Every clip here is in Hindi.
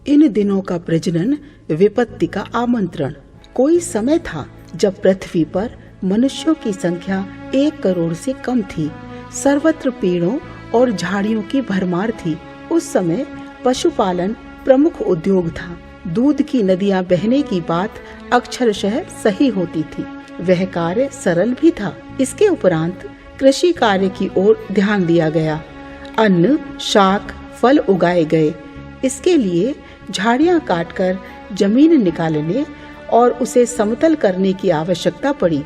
इन दिनों का प्रजनन विपत्ति का आमंत्रण। कोई समय था जब पृथ्वी पर मनुष्यों की संख्या 1 करोड़ से कम थी। सर्वत्र पेड़ों और झाड़ियों की भरमार थी। उस समय पशुपालन प्रमुख उद्योग था। दूध की नदियां बहने की बात अक्षरशः सही होती थी। वह कार्य सरल भी था। इसके उपरांत कृषि कार्य की ओर ध्यान दिया गया। अन्न, शाक, फल उगाए गए। इसके लिए झाड़ियां काटकर जमीन निकालने और उसे समतल करने की आवश्यकता पड़ी।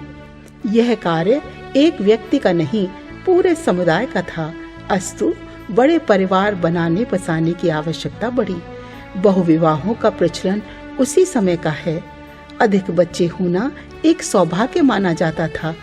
यह कार्य एक व्यक्ति का नहीं, पूरे समुदाय का था। अस्तु बड़े परिवार बनाने बसाने की आवश्यकता बढ़ी। बहुविवाहों का प्रचलन उसी समय का है। अधिक बच्चे होना एक सौभाग्य माना जाता था,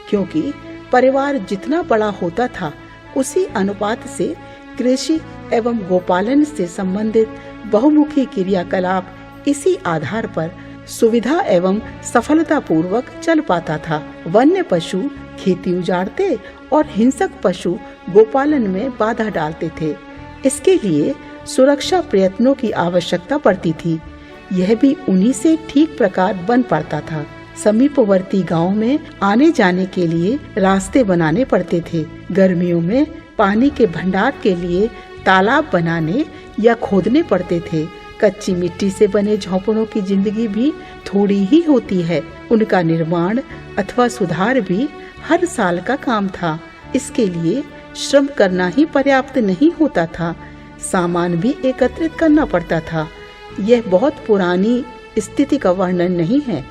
क्योंकि परिवार जितना बड़ा होता था उसी अनुपात से कृषि एवं गोपालन से संबंधित बहुमुखी क्रियाकलाप इसी आधार पर सुविधा एवं सफलता पूर्वक चल पाता था। वन्य पशु खेती उजाड़ते और हिंसक पशु गोपालन में बाधा डालते थे। इसके लिए सुरक्षा प्रयत्नों की आवश्यकता पड़ती थी। यह भी उन्हीं से ठीक प्रकार बन पड़ता था। समीपवर्ती गांव में आने जाने के लिए रास्ते बनाने पड़ते थे। गर्मियों में पानी के भंडार के लिए तालाब बनाने या खोदने पड़ते थे। कच्ची मिट्टी से बने झोंपड़ों की जिंदगी भी थोड़ी ही होती है। उनका निर्माण अथवा सुधार भी हर साल का काम था। इसके लिए श्रम करना ही पर्याप्त नहीं होता था, सामान भी एकत्रित करना पड़ता था। यह बहुत पुरानी स्थिति का वर्णन नहीं है।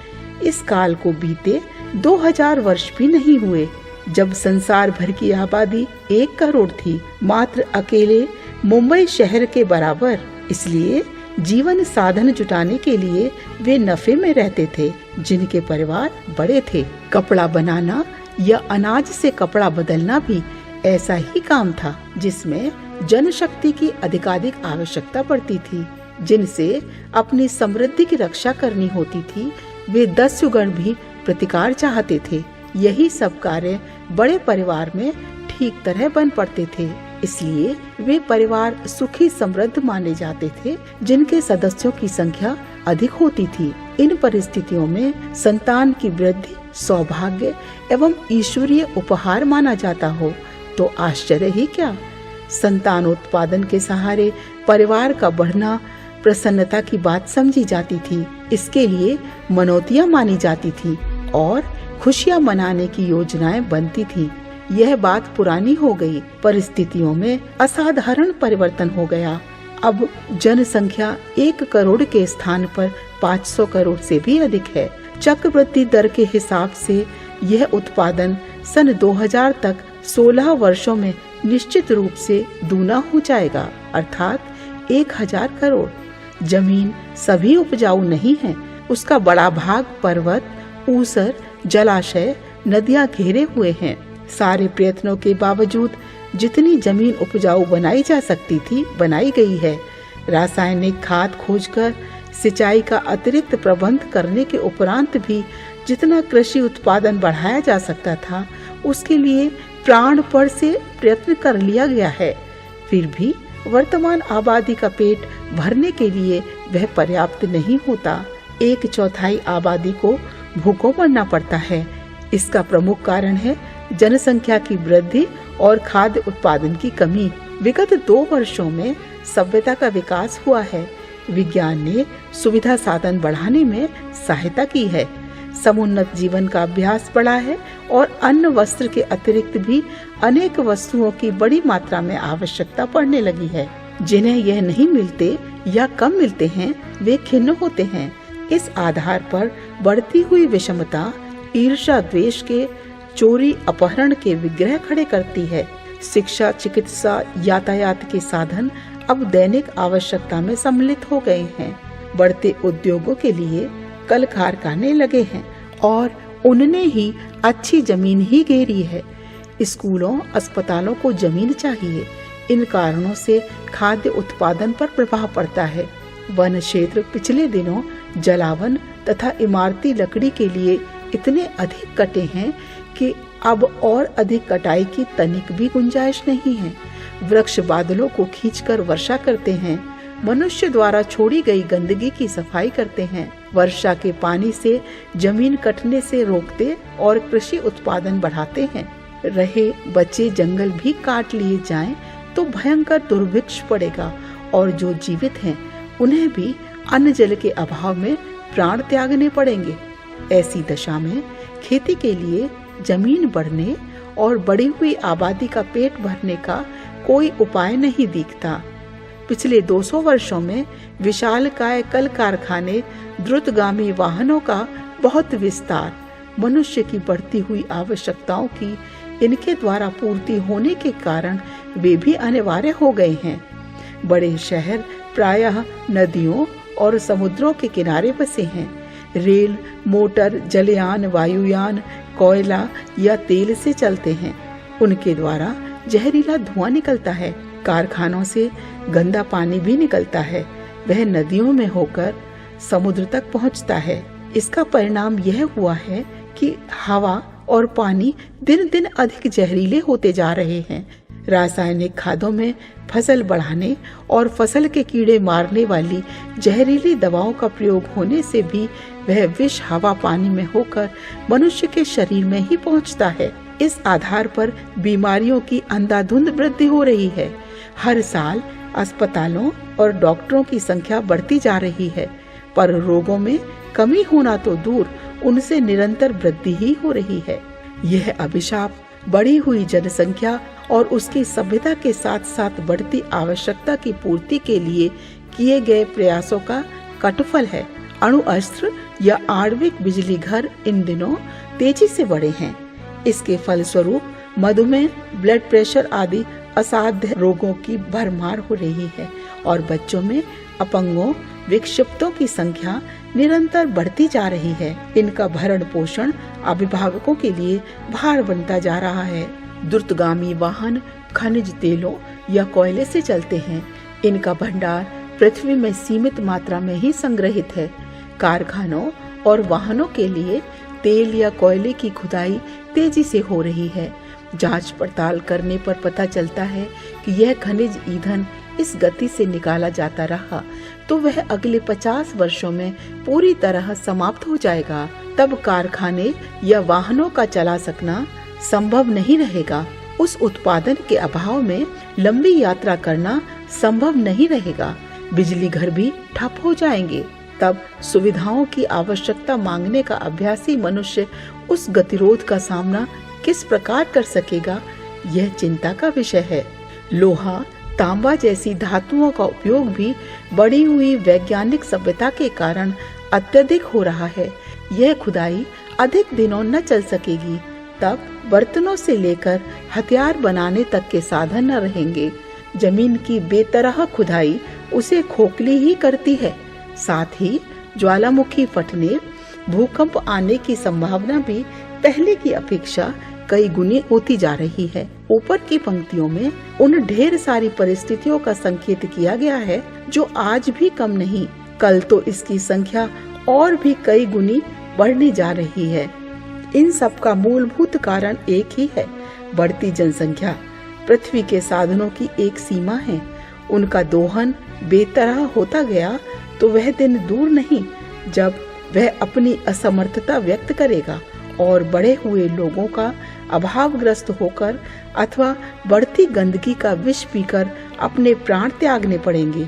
इस काल को बीते 2000 वर्ष भी नहीं हुए जब संसार भर की आबादी 1 करोड़ थी, मात्र अकेले मुंबई शहर के बराबर। इसलिए जीवन साधन जुटाने के लिए वे नफे में रहते थे, जिनके परिवार बड़े थे। कपड़ा बनाना या अनाज से कपड़ा बदलना भी ऐसा ही काम था, जिसमें जनशक्ति की अधिकाधिक आवश्यकता पड़ती थी। जिनसे अपनी समृद्धि की रक्षा करनी होती थी, वे दस्युगण भी प्रतिकार चाहते थे। यही सब कार्य बड़े परिवार में ठीक तरह बन पड़ते थे। इसलिए वे परिवार सुखी समृद्ध माने जाते थे, जिनके सदस्यों की संख्या अधिक होती थी। इन परिस्थितियों में संतान की वृद्धि सौभाग्य एवं ईश्वरीय उपहार माना जाता हो तो आश्चर्य ही क्या। संतान उत्पादन के सहारे परिवार का बढ़ना प्रसन्नता की बात समझी जाती थी। इसके लिए मनौतियां मानी जाती थी और खुशियां मनाने की योजनाएं बनती थी। यह बात पुरानी हो गई। परिस्थितियों में असाधारण परिवर्तन हो गया। अब जनसंख्या 1 करोड़ के स्थान पर 500 करोड़ से भी अधिक है। चक्रवृद्धि दर के हिसाब से यह उत्पादन सन 2000 तक 16 वर्षों में निश्चित रूप से दूना हो जाएगा, अर्थात 1000 करोड़। जमीन सभी उपजाऊ नहीं है। उसका बड़ा भाग पर्वत, ऊसर, जलाशय, नदियां घेरे हुए हैं। सारे प्रयत्नों के बावजूद जितनी जमीन उपजाऊ बनाई जा सकती थी, बनाई गई है। रासायनिक खाद खोजकर सिंचाई का अतिरिक्त प्रबंध करने के उपरांत भी जितना कृषि उत्पादन बढ़ाया जा सकता था, उसके लिए प्राणपण से प्रयत्न कर लिया गया है। फिर भी वर्तमान आबादी का पेट भरने के लिए वह पर्याप्त नहीं होता। 1/4 आबादी को भूखों मरना पड़ता है। इसका प्रमुख कारण है जनसंख्या की वृद्धि और खाद्य उत्पादन की कमी। विगत 2 वर्षों में सभ्यता का विकास हुआ है। विज्ञान ने सुविधा साधन बढ़ाने में सहायता की है। समुन्नत जीवन का अभ्यास बढ़ा है और अन्न वस्त्र के अतिरिक्त भी अनेक वस्तुओं की बड़ी मात्रा में आवश्यकता पड़ने लगी है। जिन्हें यह नहीं मिलते या कम मिलते हैं, वे खिन्न होते हैं। इस आधार पर बढ़ती हुई विषमता ईर्ष्या, द्वेष के, चोरी, अपहरण के विग्रह खड़े करती है। शिक्षा, चिकित्सा, यातायात के साधन अब दैनिक आवश्यकता में सम्मिलित हो गए हैं। बढ़ते उद्योगों के लिए कल कारखाने लगे हैं और उनने ही अच्छी जमीन ही घेरी है। स्कूलों, अस्पतालों को जमीन चाहिए। इन कारणों से खाद्य उत्पादन पर प्रभाव पड़ता है। वन क्षेत्र पिछले दिनों जलावन तथा इमारती लकड़ी के लिए इतने अधिक कटे हैं कि अब और अधिक कटाई की तनिक भी गुंजाइश नहीं है। वृक्ष बादलों को खींचकर वर्षा करते हैं। मनुष्य द्वारा छोड़ी गई गंदगी की सफाई करते हैं, वर्षा के पानी से जमीन कटने से रोकते और कृषि उत्पादन बढ़ाते हैं। रहे बचे जंगल भी काट लिए जाएं तो भयंकर दुर्भिक्ष पड़ेगा और जो जीवित हैं उन्हें भी अन्न जल के अभाव में प्राण त्यागने पड़ेंगे। ऐसी दशा में खेती के लिए जमीन बढ़ने और बढ़ी हुई आबादी का पेट भरने का कोई उपाय नहीं दिखता। पिछले 200 वर्षों में विशालकाय कल कारखाने, द्रुतगामी वाहनों का बहुत विस्तार, मनुष्य की बढ़ती हुई आवश्यकताओं की इनके द्वारा पूर्ति होने के कारण वे भी अनिवार्य हो गए हैं। बड़े शहर प्रायः नदियों और समुद्रों के किनारे बसे हैं। रेल, मोटर, जलयान, वायुयान कोयला या तेल से चलते हैं। उनके द्वारा जहरीला धुआं निकलता है। कारखानों से गंदा पानी भी निकलता है, वह नदियों में होकर समुद्र तक पहुंचता है। इसका परिणाम यह हुआ है कि हवा और पानी दिन दिन अधिक जहरीले होते जा रहे हैं। रासायनिक खादों में फसल बढ़ाने और फसल के कीड़े मारने वाली जहरीली दवाओं का प्रयोग होने से भी वह विष हवा पानी में होकर मनुष्य के शरीर में ही पहुंचता है। इस आधार पर बीमारियों की अंधाधुंध वृद्धि हो रही है। हर साल अस्पतालों और डॉक्टरों की संख्या बढ़ती जा रही है, पर रोगों में कमी होना तो दूर, उनसे निरंतर वृद्धि ही हो रही है। यह अभिशाप बढ़ी हुई जनसंख्या और उसकी सभ्यता के साथ साथ बढ़ती आवश्यकता की पूर्ति के लिए किए गए प्रयासों का कटफल है। अणु अस्त्र या आणविक बिजली घर इन दिनों तेजी से बढ़े हैं। इसके फलस्वरूप मधुमेह, ब्लड प्रेशर आदि असाध्य रोगों की भरमार हो रही है और बच्चों में अपंगों, विक्षिप्तों की संख्या निरंतर बढ़ती जा रही है। इनका भरण पोषण अभिभावकों के लिए भार बनता जा रहा है। द्रुतगामी वाहन खनिज तेलों या कोयले से चलते हैं। इनका भंडार पृथ्वी में सीमित मात्रा में ही संग्रहित है। कारखानों और वाहनों के लिए तेल या कोयले की खुदाई तेजी से हो रही है। जांच पड़ताल करने पर पता चलता है कि यह खनिज ईंधन इस गति से निकाला जाता रहा तो वह अगले 50 वर्षों में पूरी तरह समाप्त हो जाएगा। तब कारखाने या वाहनों का चला सकना संभव नहीं रहेगा। उस उत्पादन के अभाव में लंबी यात्रा करना संभव नहीं रहेगा। बिजली घर भी ठप हो जाएंगे। तब सुविधाओं की आवश्यकता मांगने का अभ्यासी मनुष्य उस गतिरोध का सामना किस प्रकार कर सकेगा, यह चिंता का विषय है। लोहा, तांबा जैसी धातुओं का उपयोग भी बढ़ी हुई वैज्ञानिक सभ्यता के कारण अत्यधिक हो रहा है। यह खुदाई अधिक दिनों न चल सकेगी। तब बर्तनों से लेकर हथियार बनाने तक के साधन न रहेंगे। जमीन की बेतरह खुदाई उसे खोखली ही करती है। साथ ही ज्वालामुखी फटने, भूकंप आने की संभावना भी पहले की अपेक्षा कई गुनी होती जा रही है। ऊपर की पंक्तियों में उन ढेर सारी परिस्थितियों का संकेत किया गया है जो आज भी कम नहीं, कल तो इसकी संख्या और भी कई गुनी बढ़ने जा रही है। इन सब का मूलभूत कारण एक ही है, बढ़ती जनसंख्या। पृथ्वी के साधनों की एक सीमा है। उनका दोहन बेतरह होता गया तो वह दिन दूर नहीं जब वह अपनी असमर्थता व्यक्त करेगा और बढ़े हुए लोगों का अभावग्रस्त होकर अथवा बढ़ती गंदगी का विष पीकर अपने प्राण त्यागने पड़ेंगे।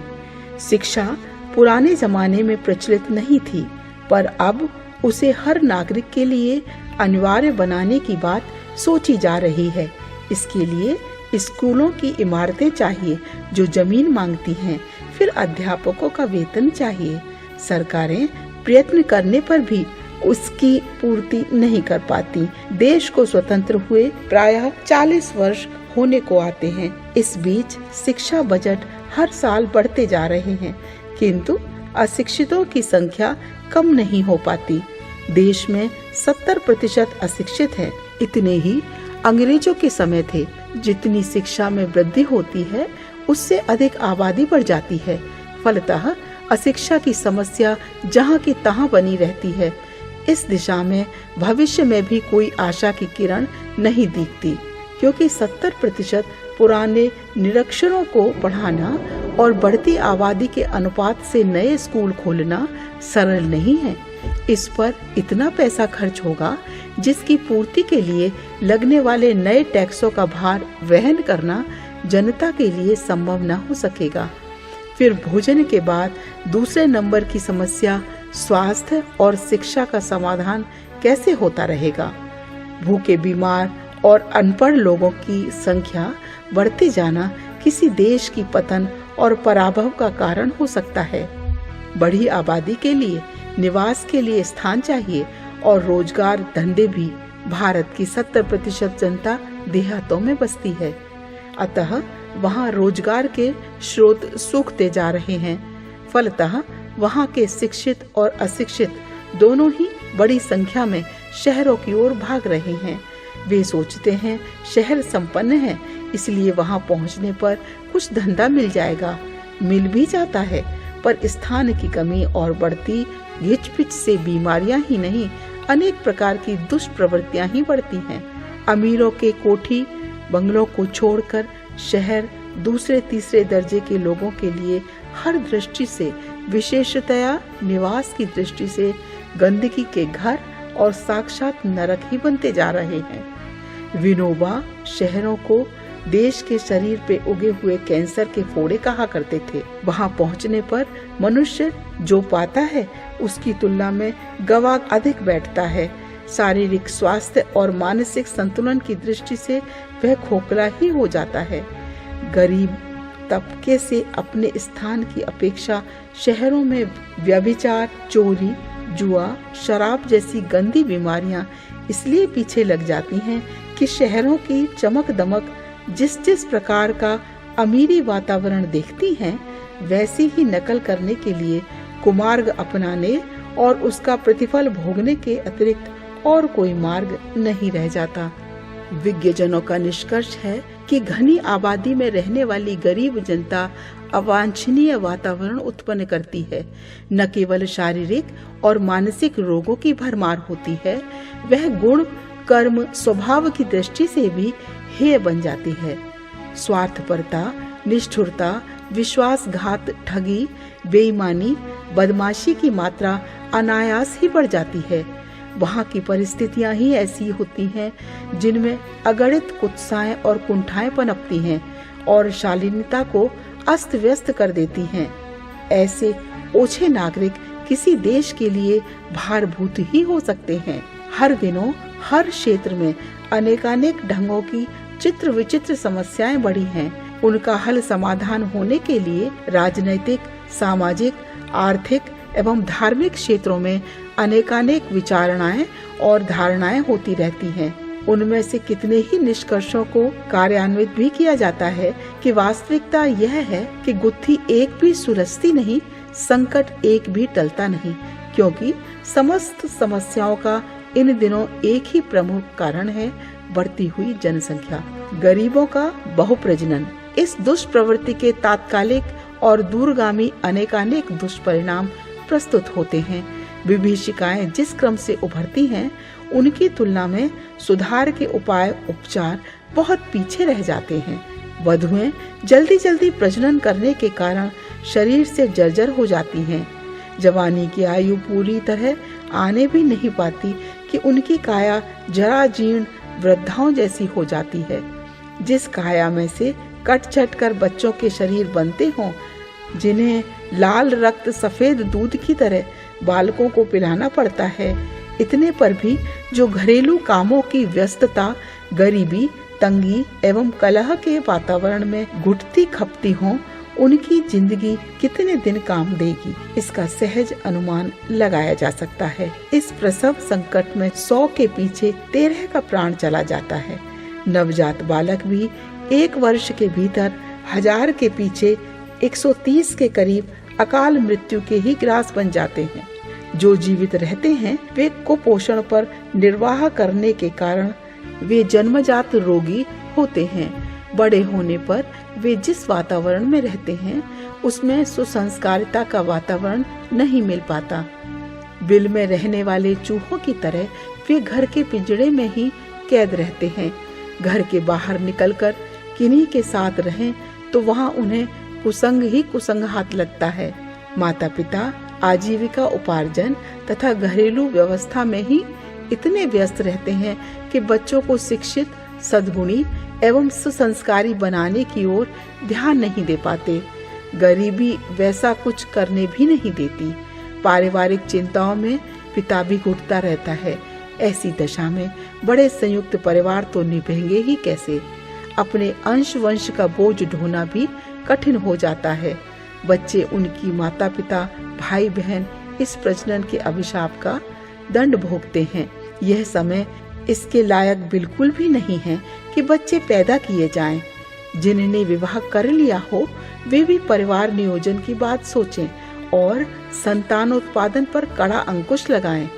शिक्षा पुराने जमाने में प्रचलित नहीं थी, पर अब उसे हर नागरिक के लिए अनिवार्य बनाने की बात सोची जा रही है। इसके लिए स्कूलों की इमारतें चाहिए जो जमीन मांगती हैं, फिर अध्यापकों का वेतन चाहिए। सरकारें प्रयत्न करने पर भी उसकी पूर्ति नहीं कर पाती। देश को स्वतंत्र हुए प्रायः 40 वर्ष होने को आते हैं। इस बीच शिक्षा बजट हर साल बढ़ते जा रहे हैं, किंतु अशिक्षितों की संख्या कम नहीं हो पाती। देश में 70% अशिक्षित हैं। इतने ही अंग्रेजों के समय थे। जितनी शिक्षा में वृद्धि होती है उससे अधिक आबादी बढ़ जाती है। फलतः अशिक्षा की समस्या जहाँ की तहाँ बनी रहती है। इस दिशा में भविष्य में भी कोई आशा की किरण नहीं दिखती। क्योंकि 70% पुराने निरक्षरों को पढ़ाना और बढ़ती आबादी के अनुपात से नए स्कूल खोलना सरल नहीं है। इस पर इतना पैसा खर्च होगा जिसकी पूर्ति के लिए लगने वाले नए टैक्सों का भार वहन करना जनता के लिए संभव न हो सकेगा। फिर भोजन के बाद दूसरे नंबर की समस्या स्वास्थ्य और शिक्षा का समाधान कैसे होता रहेगा। भूखे, बीमार और अनपढ़ लोगों की संख्या बढ़ते जाना किसी देश की पतन और पराभव का कारण हो सकता है। बढ़ी आबादी के लिए निवास के लिए स्थान चाहिए और रोजगार धंधे भी। भारत की 70% जनता देहातों में बसती है, अतः वहाँ रोजगार के स्रोत सूखते जा रहे हैं। फलतः वहाँ के शिक्षित और अशिक्षित दोनों ही बड़ी संख्या में शहरों की ओर भाग रहे हैं। वे सोचते हैं शहर संपन्न है, इसलिए वहाँ पहुँचने पर कुछ धंधा मिल जाएगा। मिल भी जाता है, पर स्थान की कमी और बढ़ती घिच-पिच से बीमारियां ही नहीं, अनेक प्रकार की दुष्प्रवृत्तियां ही बढ़ती हैं। अमीरों के कोठी बंगलों को छोड़कर शहर दूसरे तीसरे दर्जे के लोगों के लिए हर दृष्टि से, विशेषतया निवास की दृष्टि से, गंदगी के घर और साक्षात नरक ही बनते जा रहे हैं। विनोबा शहरों को देश के शरीर पे उगे हुए कैंसर के फोड़े कहा करते थे। वहां पहुंचने पर मनुष्य जो पाता है उसकी तुलना में गवाह अधिक बैठता है। शारीरिक स्वास्थ्य और मानसिक संतुलन की दृष्टि से वह खोखला ही हो जाता है। गरीब तबके से अपने स्थान की अपेक्षा शहरों में व्यभिचार, चोरी, जुआ, शराब जैसी गंदी बीमारियां इसलिए पीछे लग जाती हैं कि शहरों की चमक दमक जिस जिस प्रकार का अमीरी वातावरण देखती हैं, वैसी ही नकल करने के लिए कुमार्ग अपनाने और उसका प्रतिफल भोगने के अतिरिक्त और कोई मार्ग नहीं रह जाता। विज्ञजनों का निष्कर्ष है कि घनी आबादी में रहने वाली गरीब जनता अवांछनीय वातावरण उत्पन्न करती है। न केवल शारीरिक और मानसिक रोगों की भरमार होती है, वह गुण, कर्म, स्वभाव की दृष्टि से भी हेय बन जाती है। स्वार्थपरता, निष्ठुरता, विश्वासघात, ठगी, बेईमानी, बदमाशी की मात्रा अनायास ही बढ़ जाती है। वहाँ की परिस्थितियाँ ही ऐसी होती हैं जिनमें अगणित कुत्साएं और कुंठाएं पनपती हैं और शालीनता को अस्त व्यस्त कर देती हैं। ऐसे ओछे नागरिक किसी देश के लिए भारभूत ही हो सकते हैं। हर दिनों हर क्षेत्र में अनेकानेक ढंगों की चित्र विचित्र समस्याएं बढ़ी हैं। उनका हल समाधान होने के लिए राजनैतिक, सामाजिक, आर्थिक एवं धार्मिक क्षेत्रों में अनेकानेक विचारणाएं और धारणाएं होती रहती हैं। उनमें से कितने ही निष्कर्षों को कार्यान्वित भी किया जाता है कि वास्तविकता यह है कि गुत्थी एक भी सुलझती नहीं, संकट एक भी टलता नहीं, क्योंकि समस्त समस्याओं का इन दिनों एक ही प्रमुख कारण है, बढ़ती हुई जनसंख्या, गरीबों का बहुप्रजनन। इस दुष्प्रवृत्ति के तात्कालिक और दूरगामी अनेकानेक दुष्परिणाम प्रस्तुत होते हैं। विभीषिकाएं जिस क्रम से उभरती हैं, उनकी तुलना में सुधार के उपाय, उपचार बहुत पीछे रह जाते हैं। वधुएं जल्दी जल्दी प्रजनन करने के कारण शरीर से जर्जर हो जाती हैं। जवानी की आयु पूरी तरह आने भी नहीं पाती कि उनकी काया जरा जीर्ण वृद्धाओं जैसी हो जाती है। जिस काया में से कट छट कर बच्चों के शरीर बनते हों, जिन्हें लाल रक्त सफेद दूध की तरह बालकों को पिलाना पड़ता है, इतने पर भी जो घरेलू कामों की व्यस्तता, गरीबी, तंगी एवं कलह के वातावरण में घुटती खपती हों, उनकी जिंदगी कितने दिन काम देगी, इसका सहज अनुमान लगाया जा सकता है। इस प्रसव संकट में 100 के पीछे 13 का प्राण चला जाता है। नवजात बालक भी 1 वर्ष के भीतर 1000 के पीछे 130 के करीब अकाल मृत्यु के ही ग्रास बन जाते हैं। जो जीवित रहते हैं वे कुपोषण पर निर्वाह करने के कारण वे जन्मजात रोगी होते हैं। बड़े होने पर वे जिस वातावरण में रहते हैं उसमें सुसंस्कारिता का वातावरण नहीं मिल पाता। बिल में रहने वाले चूहों की तरह वे घर के पिंजड़े में ही कैद रहते हैं। घर के बाहर निकलकर किन्हीं के साथ रहें तो वहाँ उन्हें कुसंग ही कुसंग हाथ लगता है। माता पिता आजीविका उपार्जन तथा घरेलू व्यवस्था में ही इतने व्यस्त रहते हैं कि बच्चों को शिक्षित, सद्गुणी एवं सुसंस्कारी बनाने की ओर ध्यान नहीं दे पाते। गरीबी वैसा कुछ करने भी नहीं देती। पारिवारिक चिंताओं में पिता भी घुटता रहता है। ऐसी दशा में बड़े संयुक्त परिवार तो निभेंगे ही कैसे। अपने अंश वंश का बोझ ढोना भी कठिन हो जाता है। बच्चे उनकी माता पिता भाई बहन इस प्रजनन के अभिशाप का दंड भोगते हैं। यह समय इसके लायक बिल्कुल भी नहीं है कि बच्चे पैदा किए जाएं। जिन्होंने विवाह कर लिया हो वे भी परिवार नियोजन की बात सोचें और संतानोत्पादन पर कड़ा अंकुश लगाएं।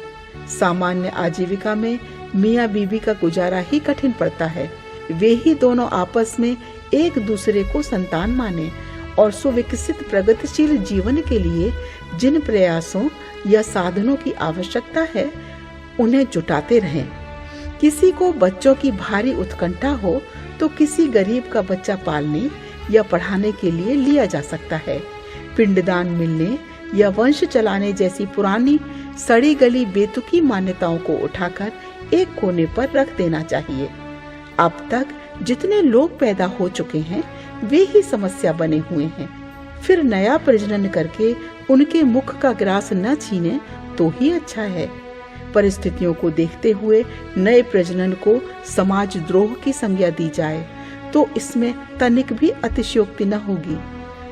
सामान्य आजीविका में मियाँ बीबी का गुजारा ही कठिन पड़ता है। वे ही दोनों आपस में एक दूसरे को संतान माने और सुविकसित प्रगतिशील जीवन के लिए जिन प्रयासों या साधनों की आवश्यकता है उन्हें जुटाते रहें। किसी को बच्चों की भारी उत्कंठा हो तो किसी गरीब का बच्चा पालने या पढ़ाने के लिए लिया जा सकता है। पिंडदान मिलने या वंश चलाने जैसी पुरानी सड़ी गली बेतुकी मान्यताओं को उठाकर एक कोने पर रख देना चाहिए। अब तक जितने लोग पैदा हो चुके हैं वे ही समस्या बने हुए हैं। फिर नया प्रजनन करके उनके मुख का ग्रास न छीने तो ही अच्छा है। परिस्थितियों को देखते हुए नए प्रजनन को समाज द्रोह की संज्ञा दी जाए तो इसमें तनिक भी अतिशयोक्ति न होगी।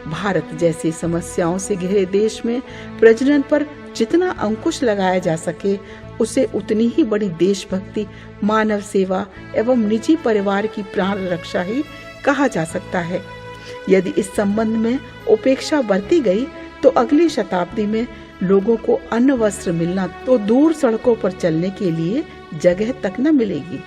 भारत जैसे समस्याओं से घिरे देश में प्रजनन पर जितना अंकुश लगाया जा सके उसे उतनी ही बड़ी देशभक्ति, मानव सेवा एवं निजी परिवार की प्राण रक्षा ही कहा जा सकता है। यदि इस संबंध में उपेक्षा बरती गई तो अगली शताब्दी में लोगों को अन्न वस्त्र मिलना तो दूर सड़कों पर चलने के लिए जगह तक न मिलेगी।